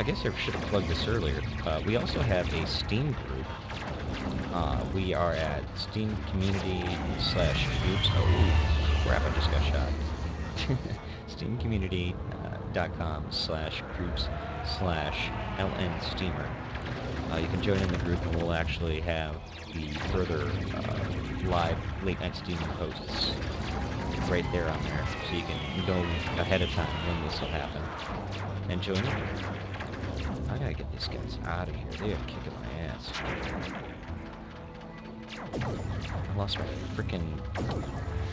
I guess I should have plugged this earlier. We also have a Steam group. We are at Steam community/groups. Oh, crap, I just got shot. steamcommunity.com/groups/LN Steamer. You can join in the group and we'll actually have the further live late night steaming posts right there on there, so you can know ahead of time when this will happen and join in. I gotta get these guys out of here. They are kicking my ass. I lost my freaking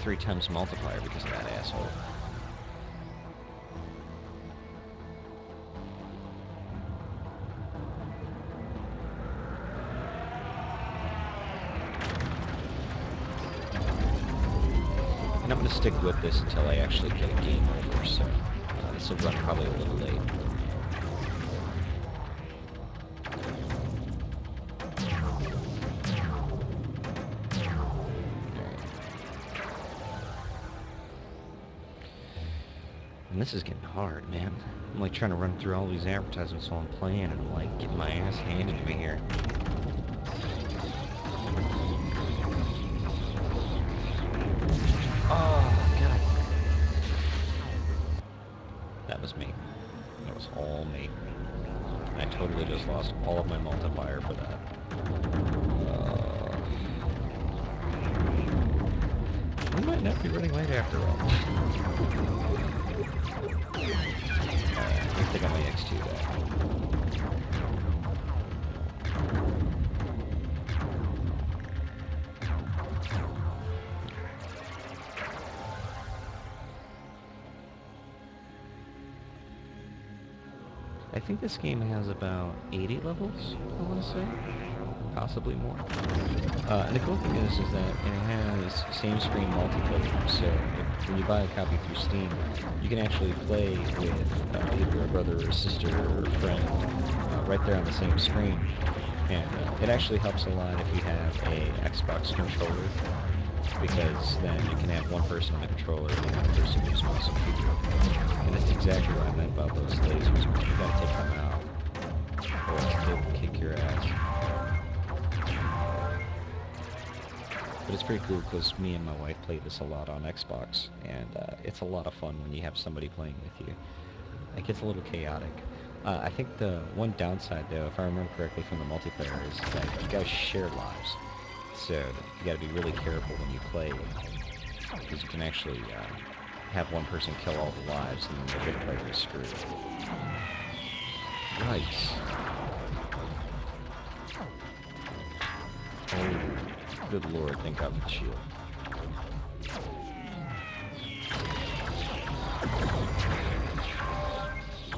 3 times multiplier because of that asshole. And I'm gonna stick with this until I actually get a game over, so this will run probably a little late. And this is getting hard, man. I'm like trying to run through all these advertisements while I'm playing, and I'm like getting my ass handed to me here. Oh, God. That was me. That was all me. I totally just lost all of my multiplier for that. We might not be running late after all. Let me pick up my X2 back. I think this game has about 80 levels, I want to say. Possibly more. And the cool thing is that it has same screen multiplayer. So when you buy a copy through Steam, you can actually play with either a brother or a sister or a friend right there on the same screen. And it actually helps a lot if you have a Xbox controller, because then you can have one person on the controller and one person use mouse and keyboard. And that's exactly what I meant about those lasers, man. You gotta take them out, or they will kick your ass. But it's pretty cool because me and my wife play this a lot on Xbox, and it's a lot of fun when you have somebody playing with you. It gets a little chaotic. I think the one downside, though, if I remember correctly from the multiplayer, is that you guys share lives. So you gotta be really careful when you play, because you can actually have one person kill all the lives, and then the good player is screwed. Yikes. Oh, good lord, thank God for the shield.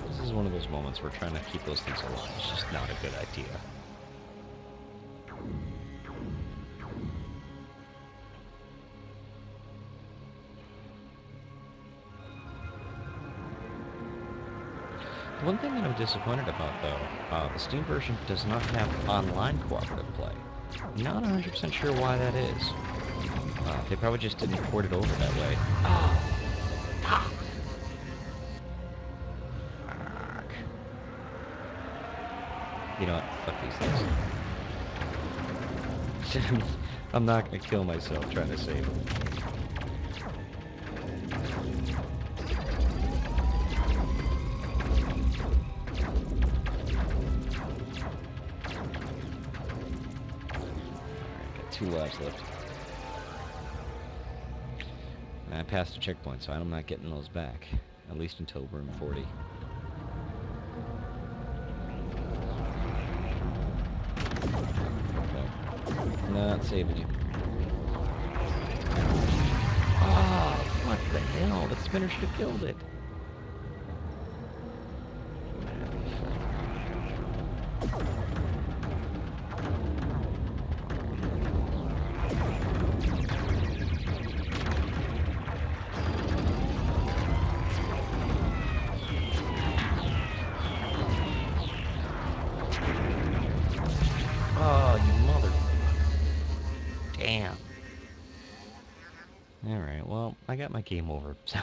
This is one of those moments where trying to keep those things alive is just not a good idea. The one thing that I'm disappointed about, though, the Steam version does not have online cooperative play. Not 100% sure why that is. They probably just didn't port it over that way. Oh, fuck. You know what? Fuck these things. I'm not gonna kill myself trying to save them. Alright, got 2 lives left. I passed a checkpoint, so I'm not getting those back. At least until room 40. Okay. Not saving you. Oh, what the hell? The spinner should have killed it. Oh, you mother... Damn. Alright, well, I got my game over. So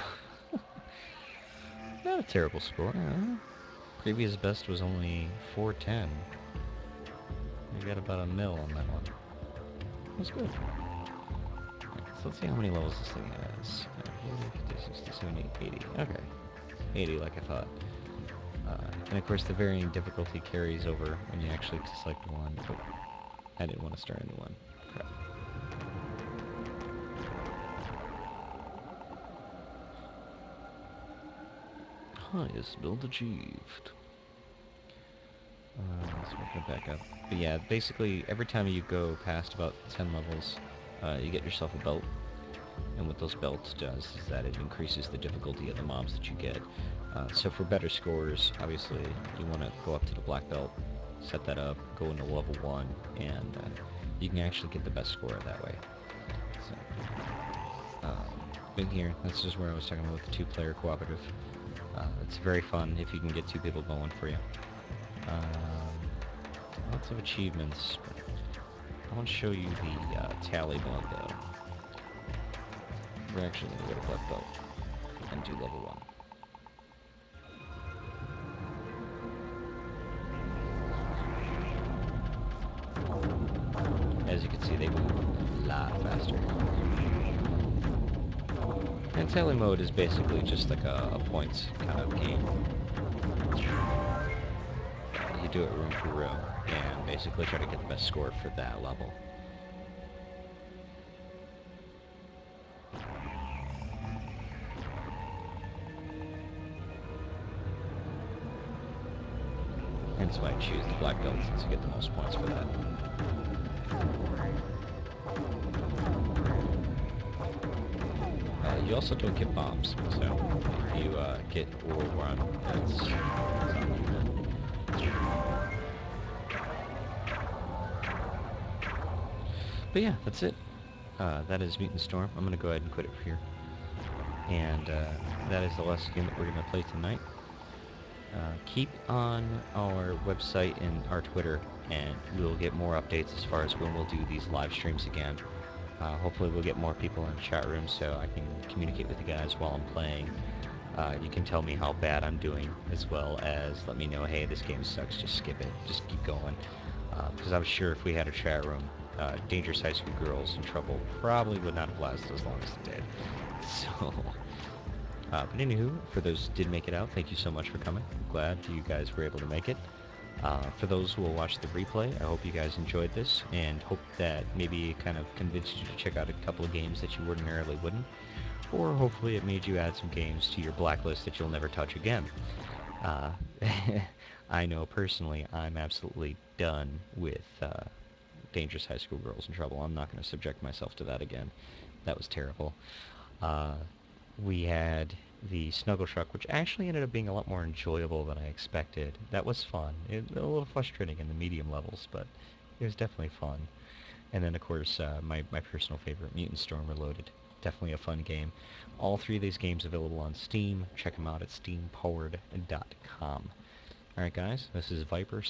not a terrible score, huh? Previous best was only 410. I got about a mil on that one. That's good. Alright, so let's see how many levels this thing has. 40, 50, 60, 70, 80. Okay. 80 like I thought. And of course the varying difficulty carries over when you actually select one. Oh, I didn't want to start a new one. Crap. Highest build achieved. Let's open it back up. But yeah, basically every time you go past about 10 levels, you get yourself a belt. And what those belts does is that it increases the difficulty of the mobs that you get. So for better scores, obviously you want to go up to the black belt, set that up, go into level 1, and you can actually get the best score that way. So, in here, this is where I was talking about with the two-player cooperative. It's very fun if you can get two people going for you. Um, Lots of achievements, but I want to show you the tally mode though. We're actually going to go to black belt and do level 1. As you can see, they move a lot faster. And tally mode is basically just like a points kind of game. You do it room for room, and basically try to get the best score for that level. Hence why I choose the black belt, since you get the most points for that. You also don't get bombs, so if you get overrun, it's on you then. But yeah, that's it. That is Mutant Storm. I'm going to go ahead and quit it here. And that is the last game that we're going to play tonight. Keep on our website and our Twitter, and we'll get more updates as far as when we'll do these live streams again. Hopefully we'll get more people in the chat room so I can communicate with you guys while I'm playing. You can tell me how bad I'm doing, as well as let me know, hey, this game sucks, just skip it, just keep going. Because I'm sure if we had a chat room, Dangerous High School Girls in Trouble probably would not have lasted as long as it did. So, but anywho, for those who did make it out, thank you so much for coming. I'm glad you guys were able to make it. For those who will watch the replay, I hope you guys enjoyed this, and hope that maybe it kind of convinced you to check out a couple of games that you ordinarily wouldn't, or hopefully it made you add some games to your blacklist that you'll never touch again. Uh, I know personally I'm absolutely done with Dangerous High School Girls in Trouble. I'm not going to subject myself to that again. That was terrible. Uh, we had the Snuggle Truck, which actually ended up being a lot more enjoyable than I expected. That was fun. It was a little frustrating in the medium levels, but it was definitely fun. And then, of course, my personal favorite, Mutant Storm Reloaded. Definitely a fun game. All three of these games available on Steam. Check them out at steampowered.com. Alright, guys, this is Viper.